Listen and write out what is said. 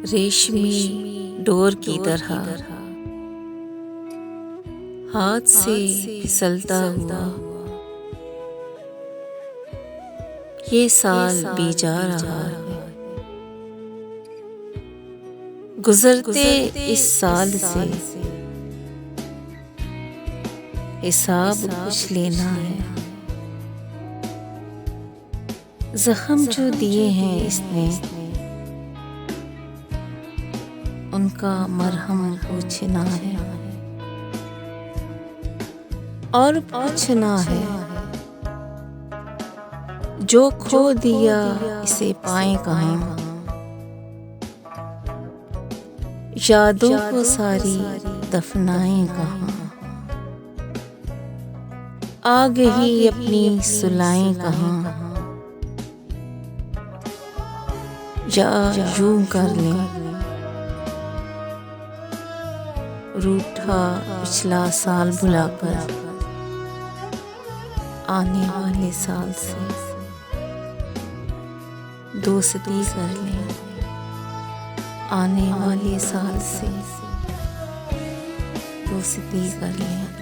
रेशमी डोर की तरह हाथ से फिसलता हुआ ये साल बीत जा रहा है। गुजरते इस साल से हिसाब कुछ लेना है। जख्म जो दिए हैं इसने उनका मरहम पूछना है और पूछना है। जो खो दिया इसे पाए कहाँ, यादों को सारी दफनाएं कहाँ। आ गई अपनी सुलाएं कहाँ, या यूं कर लें रूठा पिछला साल भुलाकर आने वाले साल से दोस्ती कर लें। आने वाले साल से दोस्ती कर लें।